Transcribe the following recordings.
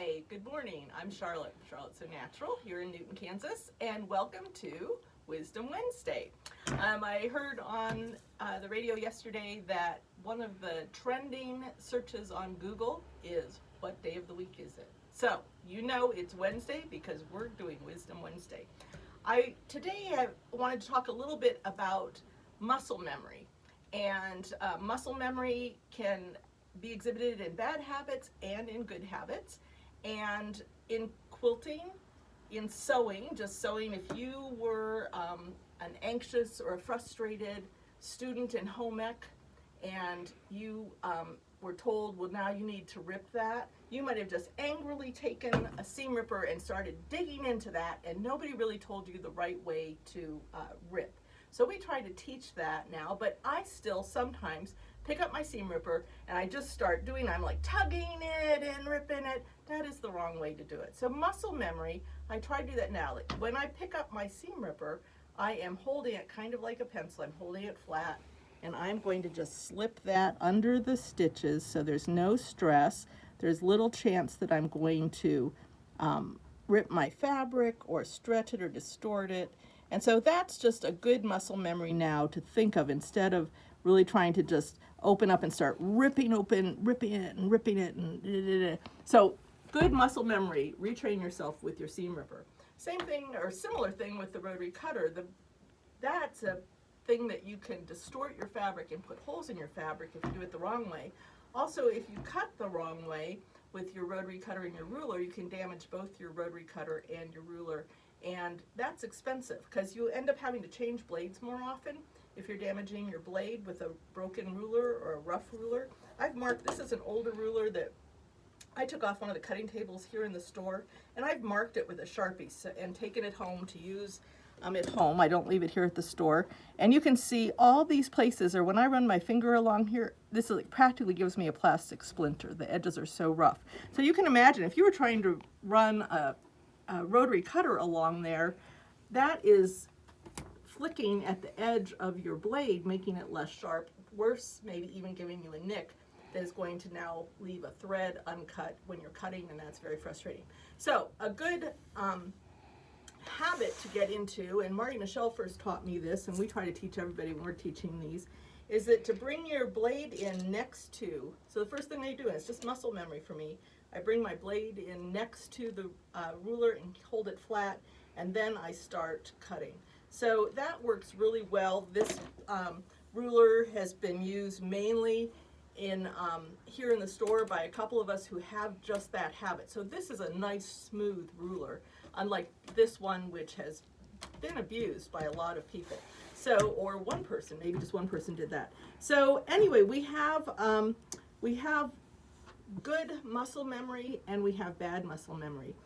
Hi, good morning. I'm Charlotte, Charlotte So Natural here in Newton, Kansas, and welcome to Wisdom Wednesday. I heard on the radio yesterday that one of the trending searches on Google is, what day of the week is it? So, you know it's Wednesday because we're doing Wisdom Wednesday. Today I wanted to talk a little bit about muscle memory. And muscle memory can be exhibited in bad habits and in good habits. And in quilting, in sewing, just sewing, if you were an anxious or a frustrated student in home ec and you were told, well, now you need to rip that, you might have just angrily taken a seam ripper and started digging into that, and nobody really told you the right way to rip. So we try to teach that now, but I still sometimes pick up my seam ripper and I just start doing, I'm like tugging it and ripping it. That is the wrong way to do it. So muscle memory, I try to do that now. Like when I pick up my seam ripper, I am holding it kind of like a pencil. I'm holding it flat and I'm going to just slip that under the stitches so there's no stress. There's little chance that I'm going to rip my fabric or stretch it or distort it. And so that's just a good muscle memory now to think of instead of really trying to just open up and start ripping it and ripping it. And so good muscle memory, retrain yourself with your seam ripper. Same thing or similar thing with the rotary cutter. That's a thing that you can distort your fabric and put holes in your fabric if you do it the wrong way. Also, if you cut the wrong way with your rotary cutter and your ruler, you can damage both your rotary cutter and your ruler. And that's expensive because you end up having to change blades more often if you're damaging your blade with a broken ruler or a rough ruler. I've marked, this is an older ruler that I took off one of the cutting tables here in the store, and I've marked it with a Sharpie and taken it home to use at home. I don't leave it here at the store. And you can see all these places, or when I run my finger along here, this is practically gives me a plastic splinter. The edges are so rough. So you can imagine if you were trying to run a rotary cutter along there, that is flicking at the edge of your blade, making it less sharp, worse, maybe even giving you a nick that is going to now leave a thread uncut when you're cutting, and that's very frustrating. So a good habit to get into, and Marty Michelle first taught me this, and we try to teach everybody when we're teaching these, is that to bring your blade in next to, so the first thing I do, and it's just muscle memory for me, I bring my blade in next to the ruler and hold it flat, and then I start cutting. So that works really well. This ruler has been used mainly in here in the store by a couple of us who have just that habit. So this is a nice smooth ruler, unlike this one which has been abused by a lot of people. So, or one person, maybe just one person did that. So anyway, we have good muscle memory and we have bad muscle memory.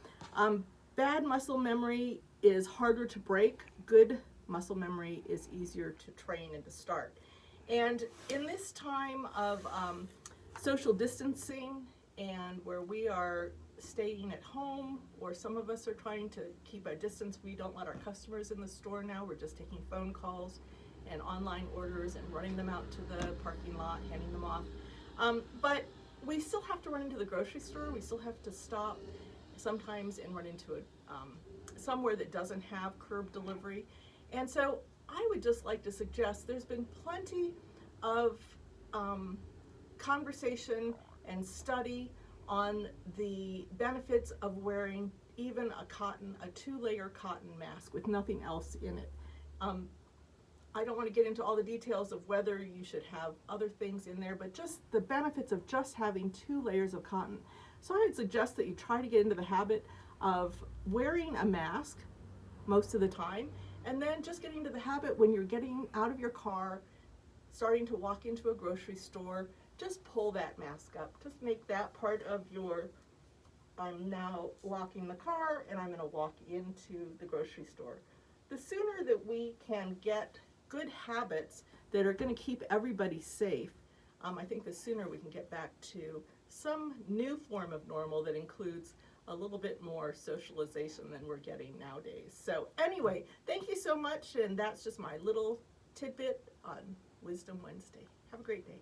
Bad muscle memory is harder to break. Good muscle memory is easier to train and to start. And in this time of social distancing and where we are staying at home, or some of us are trying to keep our distance, we don't let our customers in the store now. We're just taking phone calls and online orders and running them out to the parking lot, handing them off. But we still have to run into the grocery store. We still have to stop sometimes and run into somewhere that doesn't have curb delivery. And so I would just like to suggest there's been plenty of conversation and study on the benefits of wearing even a two-layer cotton mask with nothing else in it. I don't want to get into all the details of whether you should have other things in there, but just the benefits of just having 2 layers of cotton. So I would suggest that you try to get into the habit of wearing a mask most of the time, and then just getting into the habit when you're getting out of your car, starting to walk into a grocery store, just pull that mask up. Just make that part of your, I'm now locking the car and I'm going to walk into the grocery store. The sooner that we can get good habits that are going to keep everybody safe, I think the sooner we can get back to some new form of normal that includes a little bit more socialization than we're getting nowadays. So anyway, thank you so much, and that's just my little tidbit on Wisdom Wednesday. Have a great day.